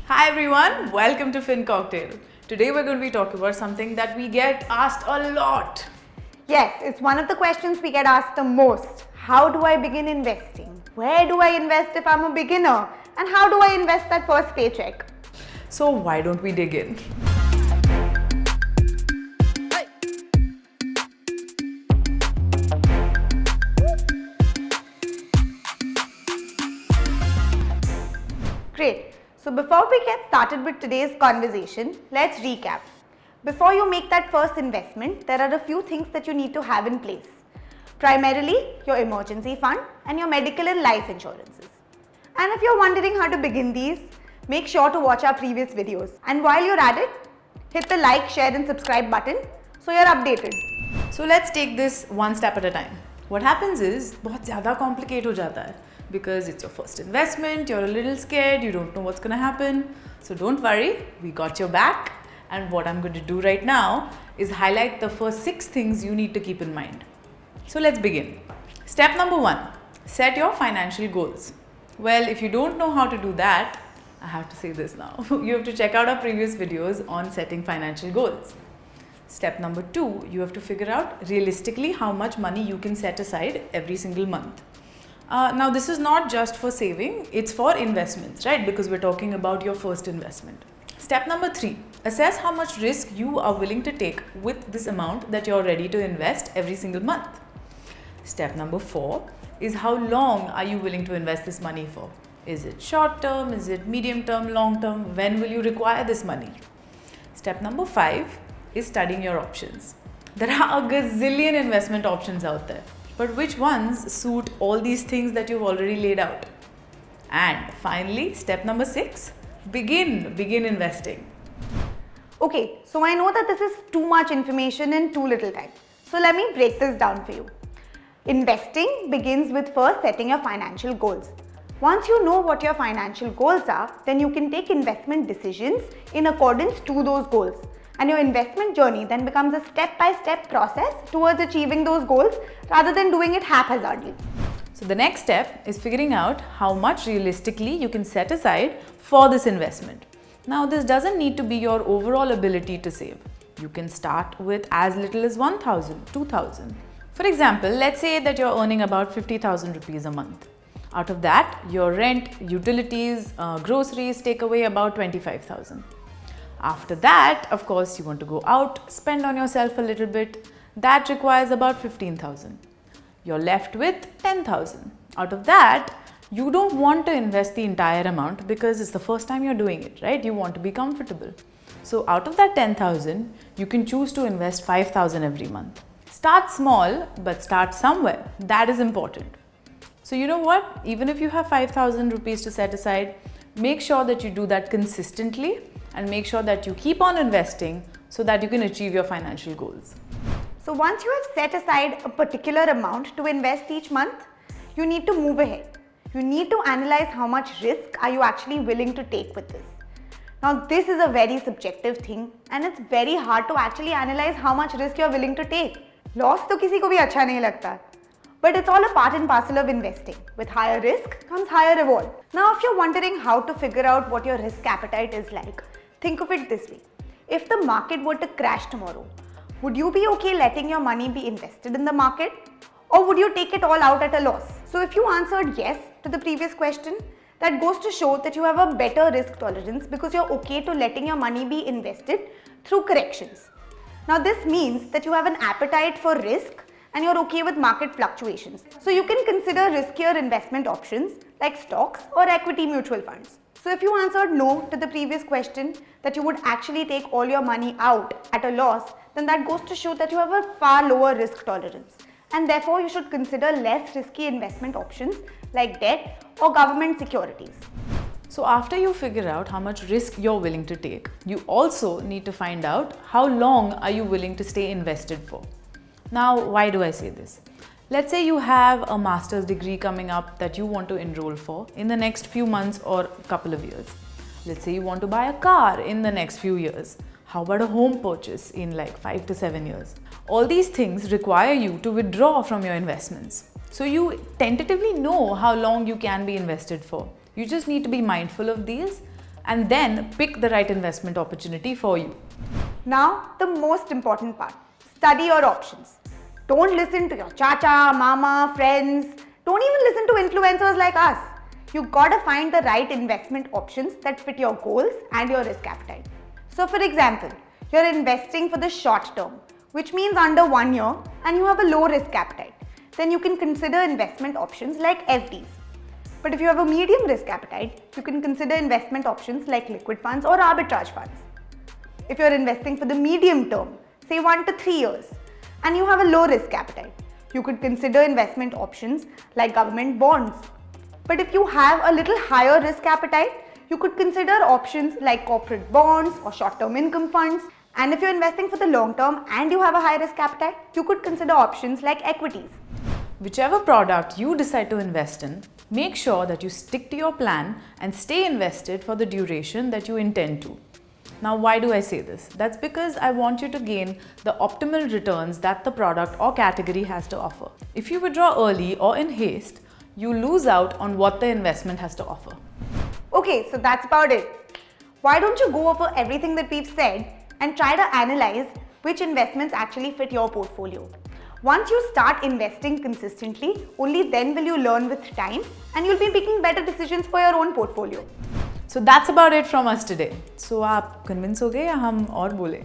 Hi everyone, welcome to Fin Cocktail. Today we're going to be talking about something that we get asked a lot. Yes, it's one of the questions we get asked the most. How do I begin investing? Where do I invest if I'm a beginner? And how do I invest that first paycheck? So why don't we dig in? Great. So before we get started with today's conversation, let's recap. Before you make that first investment, there are a few things that you need to have in place. Primarily, your emergency fund and your medical and life insurances. And if you're wondering how to begin these, make sure to watch our previous videos. And while you're at it, hit the like, share and subscribe button so you're updated. So let's take this one step at a time. What happens is, बहुत ज़्यादा complicate हो जाता है because it's your first investment, you're a little scared, you don't know what's going to happen. So don't worry, we got your back. And what I'm going to do right now is highlight the first 6 things you need to keep in mind. So let's begin. Step number 1, set your financial goals. Well, if you don't know how to do that, I have to say this now. You have to check out our previous videos on setting financial goals. Step number 2, you have to figure out realistically how much money you can set aside every single month. Now this is not just for saving, it's for investments, right? Because we're talking about your first investment. Step number 3, assess how much risk you are willing to take with this amount that you're ready to invest every single month. Step number 4 is how long are you willing to invest this money for? Is it short term? Is it medium term, long term? When will you require this money? Step number 5 is studying your options. There are a gazillion investment options out there, but which ones suit all these things that you've already laid out? And finally, step number 6, begin investing. Okay, so I know that this is too much information in too little time. So let me break this down for you. Investing begins with first setting your financial goals. Once you know what your financial goals are, then you can take investment decisions in accordance to those goals. And your investment journey then becomes a step-by-step process towards achieving those goals rather than doing it haphazardly. So the next step is figuring out how much realistically you can set aside for this investment. Now this doesn't need to be your overall ability to save. You can start with as little as 1,000, 2,000. For example, let's say that you're earning about 50,000 rupees a month. Out of that, your rent, utilities, groceries take away about 25,000. After that, of course, you want to go out, spend on yourself a little bit. That requires about 15,000. You're left with 10,000. Out of that, you don't want to invest the entire amount because it's the first time you're doing it, right? You want to be comfortable. So out of that 10,000, you can choose to invest 5,000 every month. Start small, but start somewhere. That is important. So you know what? Even if you have 5,000 rupees to set aside, make sure that you do that consistently and make sure that you keep on investing so that you can achieve your financial goals. So once you have set aside a particular amount to invest each month, you need to move ahead. You need to analyze how much risk are you actually willing to take with this. Now this is a very subjective thing and it's very hard to actually analyze how much risk you're willing to take. Loss तो किसी को भी अच्छा नहीं लगता. But it's all a part and parcel of investing. With higher risk comes higher reward. Now if you're wondering how to figure out what your risk appetite is like, think of it this way. If the market were to crash tomorrow, would you be okay letting your money be invested in the market? Or would you take it all out at a loss? So if you answered yes to the previous question, that goes to show that you have a better risk tolerance because you're okay to letting your money be invested through corrections. Now this means that you have an appetite for risk and you're okay with market fluctuations. So you can consider riskier investment options like stocks or equity mutual funds. So if you answered no to the previous question, that you would actually take all your money out at a loss, then that goes to show that you have a far lower risk tolerance. And therefore you should consider less risky investment options like debt or government securities. So after you figure out how much risk you're willing to take, you also need to find out how long are you willing to stay invested for. Now, why do I say this? Let's say you have a master's degree coming up that you want to enroll for in the next few months or couple of years. Let's say you want to buy a car in the next few years. How about a home purchase in like 5 to 7 years? All these things require you to withdraw from your investments. So you tentatively know how long you can be invested for. You just need to be mindful of these and then pick the right investment opportunity for you. Now, the most important part, study your options. Don't listen to your chacha, mama, friends. Don't even listen to influencers like us. You gotta find the right investment options that fit your goals and your risk appetite. So for example, you're investing for the short term, which means under 1 year, and you have a low risk appetite. Then you can consider investment options like FDs. But if you have a medium risk appetite, you can consider investment options like liquid funds or arbitrage funds. If you're investing for the medium term, say 1 to 3 years, and you have a low risk appetite, you could consider investment options like government bonds. But if you have a little higher risk appetite, you could consider options like corporate bonds or short-term income funds. And if you're investing for the long term and you have a high risk appetite, you could consider options like equities. Whichever product you decide to invest in, make sure that you stick to your plan and stay invested for the duration that you intend to. Now, why do I say this? That's because I want you to gain the optimal returns that the product or category has to offer. If you withdraw early or in haste, you lose out on what the investment has to offer. Okay, so that's about it. Why don't you go over everything that we've said and try to analyze which investments actually fit your portfolio. Once you start investing consistently, only then will you learn with time and you'll be making better decisions for your own portfolio. So that's about it from us today. So आप convince हो गए या हम और बोले?